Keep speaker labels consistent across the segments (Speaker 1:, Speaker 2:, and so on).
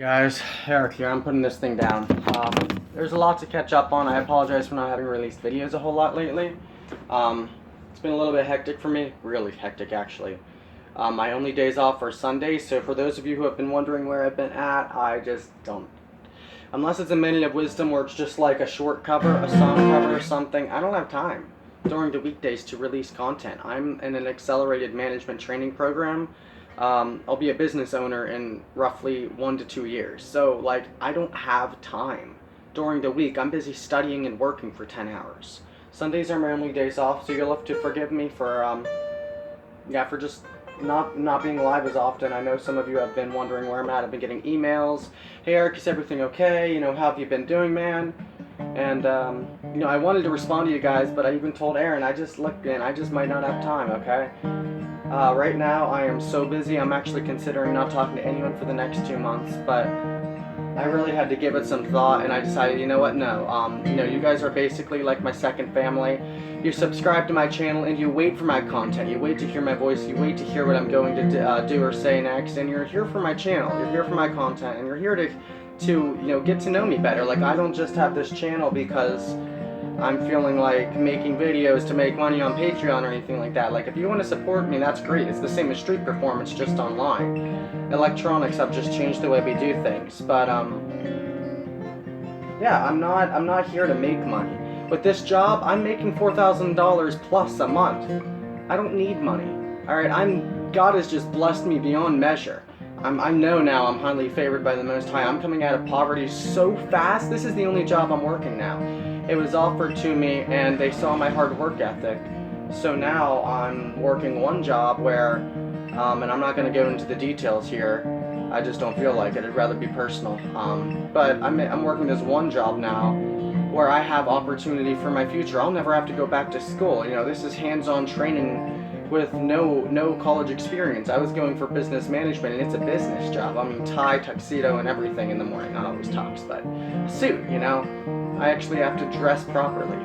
Speaker 1: Guys, Eric here. I'm putting this thing down. There's a lot to catch up on. I apologize for not having released videos a whole lot lately. It's been a little bit hectic for me. Really hectic, actually. My only days off are Sundays, so for those of you who have been wondering where I've been at, I just don't. Unless it's a Minute of Wisdom where it's just like a short cover, a song cover or something, I don't have time during the weekdays to release content. I'm in an accelerated management training program. I'll be a business owner in roughly 1 to 2 years. So, like, I don't have time during the week. I'm busy studying and working for 10 hours. Sundays are my only days off, so you'll have to forgive me for just not being live as often. I know some of you have been wondering where I'm at. I've been getting emails. Hey, Eric, is everything okay? You know, how have you been doing, man? And, I wanted to respond to you guys, but I even told Aaron, I just might not have time, okay? Right now, I am so busy, I'm actually considering not talking to anyone for the next 2 months, but I really had to give it some thought, and I decided, you know what, no. You guys are basically like my second family. You subscribe to my channel, and you wait for my content. You wait to hear my voice, you wait to hear what I'm going to do or say next, and you're here for my channel, you're here for my content, and you're here to get to know me better. Like, I don't just have this channel because I'm feeling like making videos to make money on Patreon or anything like that. Like, if you want to support me, that's great. It's the same as Street Performance, just online. Electronics have just changed the way we do things. But yeah, I'm not here to make money. With this job, I'm making $4,000 plus a month. I don't need money. All right, God has just blessed me beyond measure. I know now I'm highly favored by the Most High. I'm coming out of poverty so fast. This is the only job I'm working now. It was offered to me, and they saw my hard work ethic. So now I'm working one job where, and I'm not going to go into the details here. I just don't feel like it. I'd rather be personal. But I'm working this one job now where I have opportunity for my future. I'll never have to go back to school. This is hands-on training with no college experience. I was going for business management, and it's a business job. I mean, tie, tuxedo, and everything in the morning. Not always tux, but a suit, I actually have to dress properly.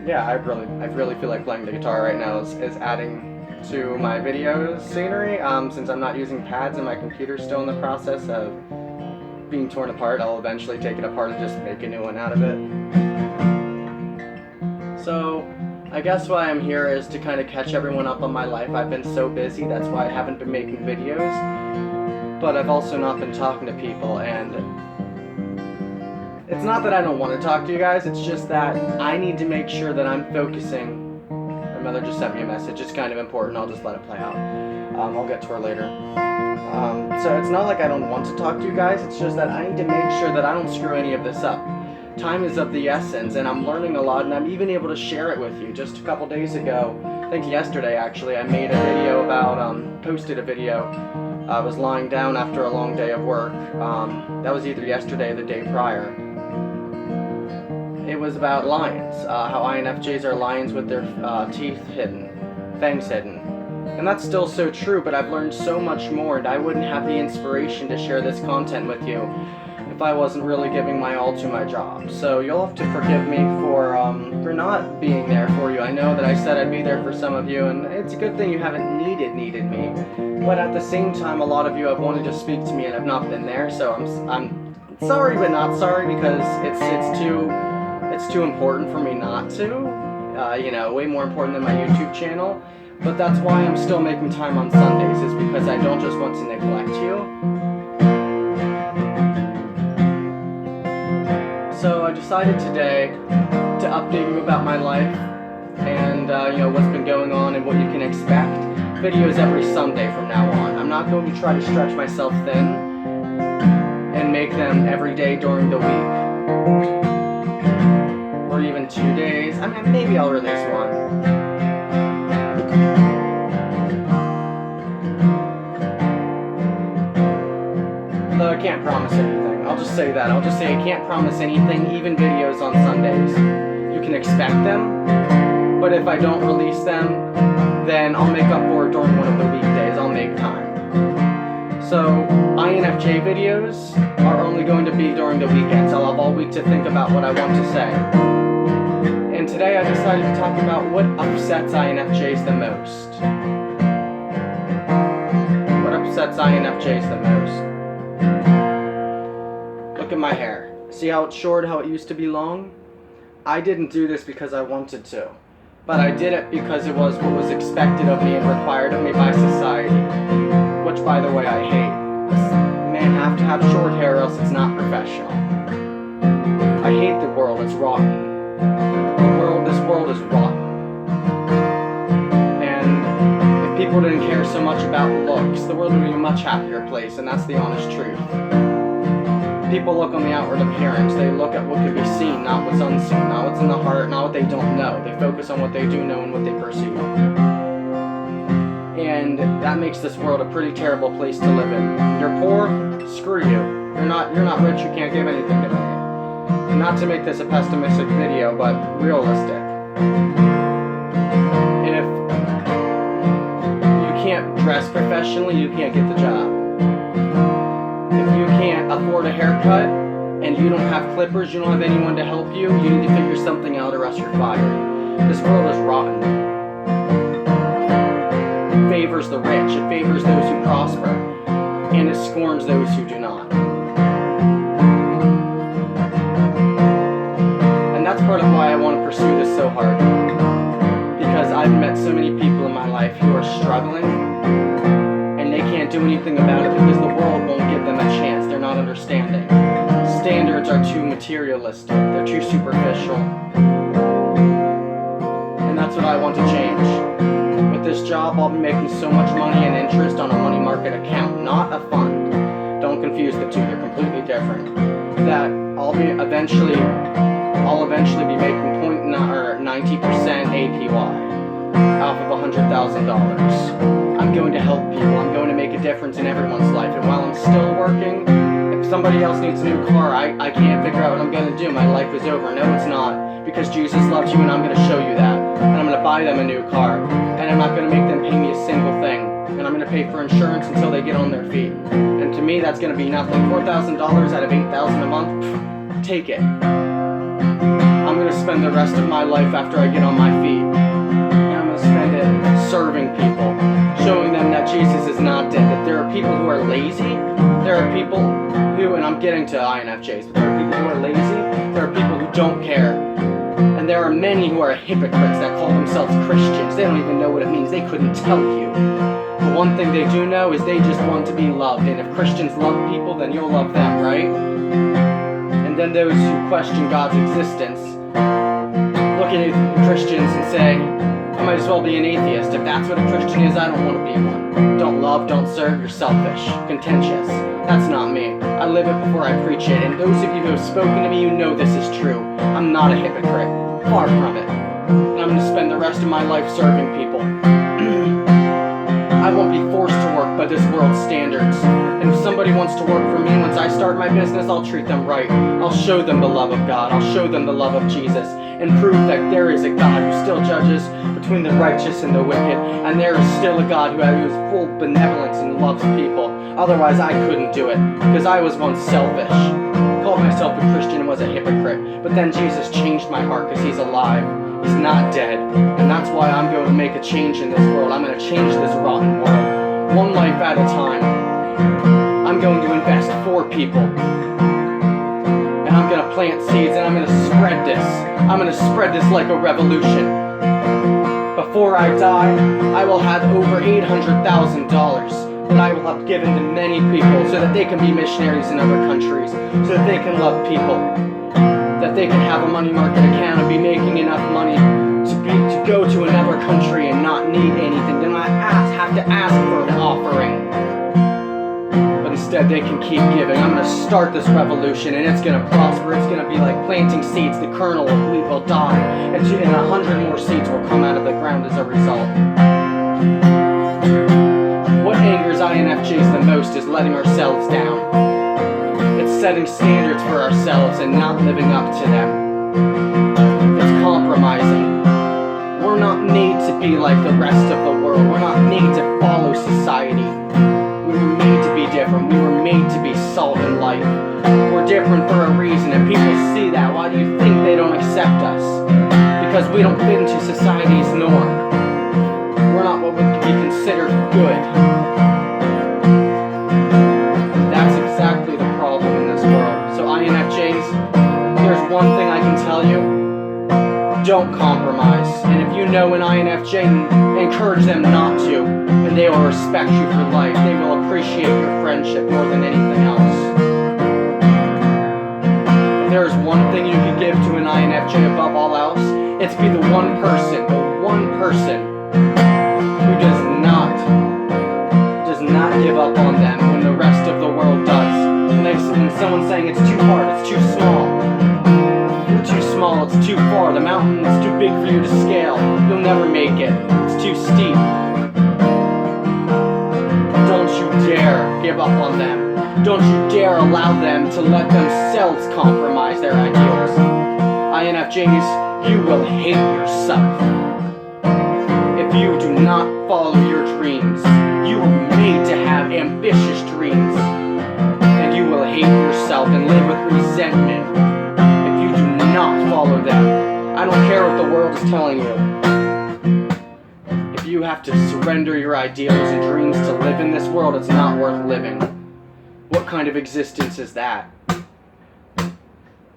Speaker 1: Yeah, I really feel like playing the guitar right now is adding to my video scenery. Since I'm not using pads and my computer's still in the process of being torn apart, I'll eventually take it apart and just make a new one out of it. So, I guess why I'm here is to kind of catch everyone up on my life. I've been so busy, that's why I haven't been making videos. But I've also not been talking to people, and it's not that I don't want to talk to you guys, it's just that I need to make sure that I'm focusing. My mother just sent me a message. It's kind of important. I'll just let it play out. I'll get to her later. So it's not like I don't want to talk to you guys, it's just that I need to make sure that I don't screw any of this up. Time is of the essence, and I'm learning a lot, and I'm even able to share it with you. Just a couple days ago, I think yesterday actually, I made a video about, posted a video. I was lying down after a long day of work. That was either yesterday or the day prior. It was about lions, how INFJs are lions with their teeth hidden, fangs hidden. And that's still so true, but I've learned so much more, and I wouldn't have the inspiration to share this content with you if I wasn't really giving my all to my job. So you'll have to forgive me for not being there for you. I know that I said I'd be there for some of you, and it's a good thing you haven't needed me. But at the same time, a lot of you have wanted to speak to me and have not been there. So I'm sorry, but not sorry, because it's too important for me not to. Way more important than my YouTube channel. But that's why I'm still making time on Sundays, is because I don't just want to neglect you. So I decided today to update you about my life and what's been going on and what you can expect. Videos every Sunday from now on. I'm not going to try to stretch myself thin and make them every day during the week. Or even 2 days. I mean, maybe I'll release one. Though I can't promise anything. I'll just say that. I'll just say I can't promise anything, even videos on Sundays. You can expect them, but if I don't release them, then I'll make up for it during one of the weekdays. I'll make time. So, INFJ videos are only going to be during the weekends. I'll have all week to think about what I want to say. And today I decided to talk about what upsets INFJs the most. upsets INFJs the most. Look at my hair. See how it's short, how it used to be long? I didn't do this because I wanted to, but I did it because it was what was expected of me and required of me by society, which, by the way, I hate. Men have to have short hair or else it's not professional. I hate the world, it's rotten. This world is rotten. And if people didn't care so much about looks, the world would be a much happier place, and that's the honest truth. People look on the outward appearance, they look at what can be seen, not what's unseen, not what's in the heart, not what they don't know. They focus on what they do know and what they perceive. And that makes this world a pretty terrible place to live in. You're poor? Screw you. You're not rich, you can't give anything to me. Not to make this a pessimistic video, but realistic. If you can't dress professionally, you can't get the job. If you can't afford a haircut and you don't have clippers, you don't have anyone to help you, you need to figure something out or else you're fired. This world is rotten. It favors the rich, it favors those who prosper, and it scorns those who do not. And that's part of why I want to pursue this so hard. Because I've met so many people in my life who are struggling and they can't do anything about it because the world won't give them a chance. They're not understanding. Standards are too materialistic. They're too superficial. And that's what I want to change. With this job, I'll be making so much money and interest on a money market account, not a fund. Don't confuse the two. They're completely different. That I'll eventually be making 90% APY off of $100,000. I'm going to help people. I'm going to make a difference in everyone's life. And while I'm still working, if somebody else needs a new car, I can't figure out what I'm going to do. My life is over. No, it's not. Because Jesus loves you and I'm going to show you that. And I'm going to buy them a new car. And I'm not going to make them pay me a single thing. And I'm going to pay for insurance until they get on their feet. And to me, that's going to be nothing. $4,000 out of $8,000 a month? Pff, take it. I'm going to spend the rest of my life after I get on my feet. And I'm going to spend it serving people. Showing them that Jesus is not dead. That there are people who are lazy. There are people who, and I'm getting to INFJs, but there are people who are lazy. There are people who don't care. And there are many who are hypocrites that call themselves Christians. They don't even know what it means. They couldn't tell you. The one thing they do know is they just want to be loved. And if Christians love people, then you'll love them, right? And then those who question God's existence look at Christians and say, I might as well be an atheist. If that's what a Christian is, I don't want to be one. Don't love, don't serve, you're selfish, contentious. That's not me. I live it before I preach it. And those of you who have spoken to me, you know this is true. I'm not a hypocrite. Far from it. And I'm going to spend the rest of my life serving people. I won't be forced to work by this world's standards. And if somebody wants to work for me, once I start my business, I'll treat them right. I'll show them the love of God. I'll show them the love of Jesus. And prove that there is a God who still judges between the righteous and the wicked. And there is still a God who is full of benevolence and loves people. Otherwise, I couldn't do it. Because I was once selfish. Called myself a Christian and was a hypocrite. But then Jesus changed my heart because He's alive. He's not dead. And that's why I'm going to make a change in this world. I'm going to change this rotten world. One life at a time. I'm going to invest for people. And I'm going to plant seeds and I'm going to spread this. I'm going to spread this like a revolution. Before I die, I will have over $800,000 that I will have given to many people so that they can be missionaries in other countries, so that they can love people, that they can have a money market account and be making enough money to go to another country and not need anything, to not have to ask for an offering. But instead they can keep giving. I'm going to start this revolution and it's going to prosper. It's going to be like planting seeds. The kernel of wheat will die and 100 more seeds will come out of the ground as a result. What angers INFJs the most is letting ourselves down. It's setting standards for ourselves and not living up to them. It's compromising. We're not made to be like the rest of the world. We're not made to follow society. We were made to be different. We were made to be salt and light. We're different for a reason, and people see that. Why do you think they don't accept us? Because we don't fit into society's norm. We're not what would be considered good. don't compromise. And if you know an INFJ, encourage them not to, and they will respect you for life. They will appreciate your friendship more than anything else. If there is one thing you can give to an INFJ above all else, it's be the one person who does not give up on them when the rest of the world does. When someone's saying it's too hard, it's too small, you're too small, it's too far, the mountain is too big for you to scale, you'll never make it, it's too steep. Don't you dare give up on them. Don't you dare allow them to let themselves compromise their ideals. INFJs, you will hate yourself if you do not follow your dreams. You were made to have ambitious dreams, and you will hate yourself and live with resentment if you do not follow them. I don't care what the world is telling you. If you have to surrender your ideals and dreams to live in this world, it's not worth living. What kind of existence is that?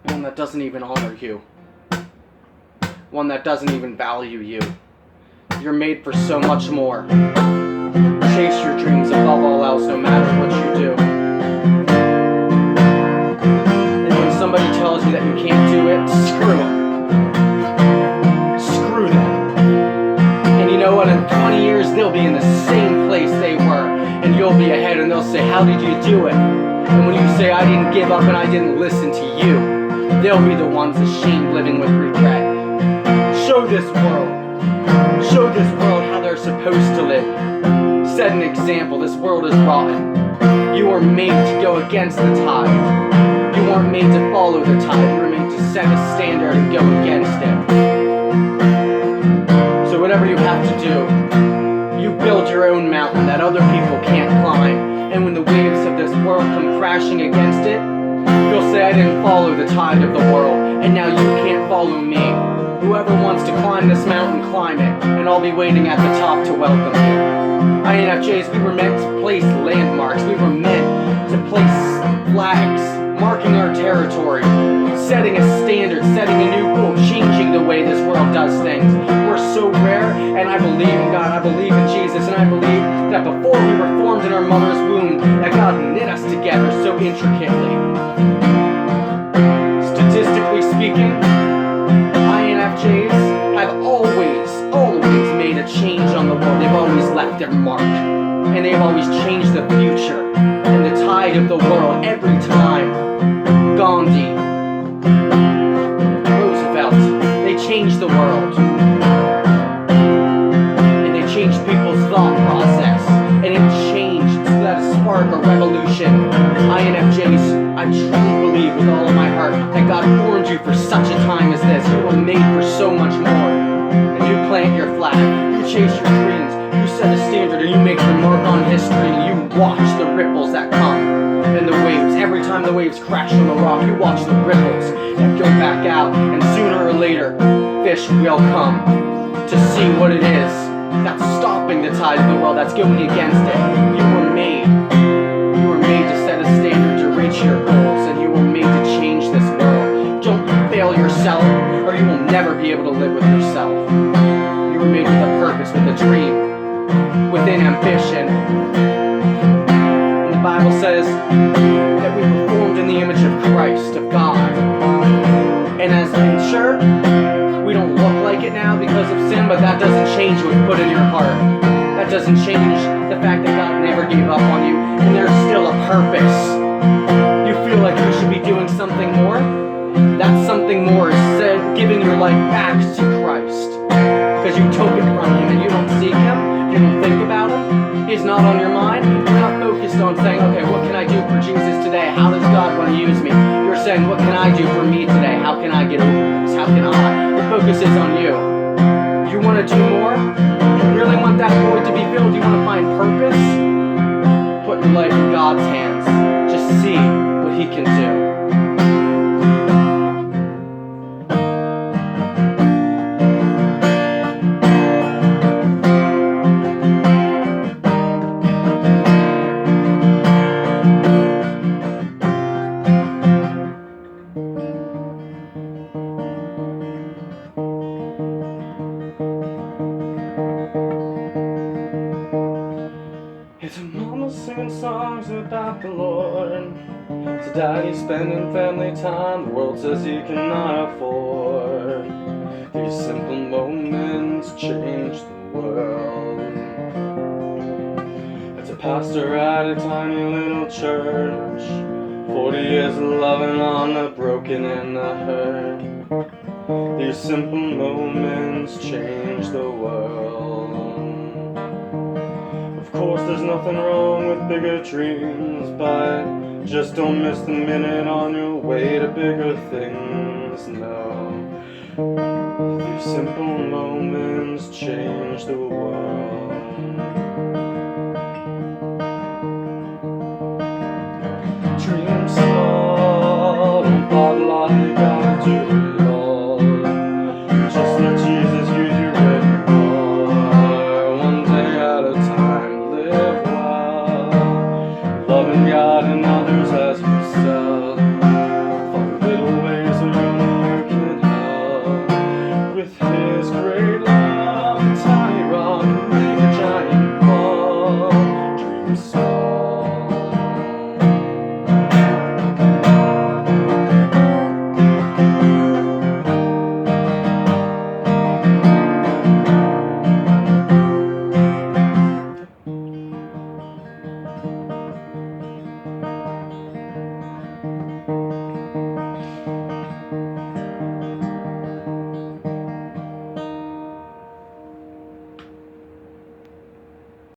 Speaker 1: One that doesn't even honor you. One that doesn't even value you. You're made for so much more. Chase your dreams above all else, no matter what you do. And when somebody tells you that you can't do it, screw them. Screw them. And you know what? In 20 years, they'll be in the same place they were. And you'll be ahead, and they'll say, how did you do it? And when you say, I didn't give up and I didn't listen to you, they'll be the ones ashamed living with regret. Show this world how they're supposed to live. Set an example. This world is rotten. You were made to go against the tide. You weren't made to follow the tide. You were made to set a standard and go against it. So whatever you have to do, you build your own mountain that other people can't climb. And when the waves of this world come crashing against it, you'll say, I didn't follow the tide of the world, and now you can't follow me. Whoever wants to climb this mountain, climb it, and I'll be waiting at the top to welcome you. INFJs, we were meant to place landmarks. We were meant to place flags, marking our territory, setting a standard, setting a new goal, changing the way this world does things. We're so rare, and I believe in God, I believe in Jesus, and I believe that before we were formed in our mother's womb, that God knit us together so intricately. Statistically speaking, INFJs have always made a change on the world. They've always left their mark, and they've always changed the future and the tide of the world every time. Gandhi, Roosevelt, they changed the world, and they changed people's thought process, and it changed so that it sparked a revolution. INFJs, I truly believe with all of my heart that God formed you for such a time as this. You were made for so much more. And you plant your flag, you chase your dreams, you set a standard, and you make your mark on history, and you watch the ripples that come, and the waves. Every time the waves crash on the rock, you watch the ripples that go back out, and sooner or later, fish will come to see what it is that's stopping the tide of the world, that's going against it. You were made to set a standard, to reach your goals, and you were made to change this world. Don't fail yourself, or you will never be able to live with yourself. You were made with a purpose, with a dream, with an ambition. And the Bible says that we were formed in the image of Christ, of God. And sure, we don't look like it now because of sin, but that doesn't change what you put in your heart. That doesn't change the fact that God never gave up on you, and there's still a purpose. You feel like you should be doing something more? That something more is giving your life back to Christ. Because you took it from Him, and you don't seek Him, you don't think about Him, He's not on your mind. You're not focused on saying, okay, what can I do for Jesus today? How does God want to use me? You're saying, what can I do for me today? How can I get over this? How can I? Your focus is on you. You want to do more? You really want that void to be filled? You want to find purpose? Put your life in God's hands. Just see what He can do. Mama's singing songs about the Lord. So daddy's spending family time the world says he cannot afford. These simple moments change the world. It's a pastor at a tiny little church, 40 years of loving on the broken and the hurt. These simple moments change the world. Of course there's nothing wrong with bigger dreams, but just don't miss the minute on your way to bigger things, no. These simple moments change the world.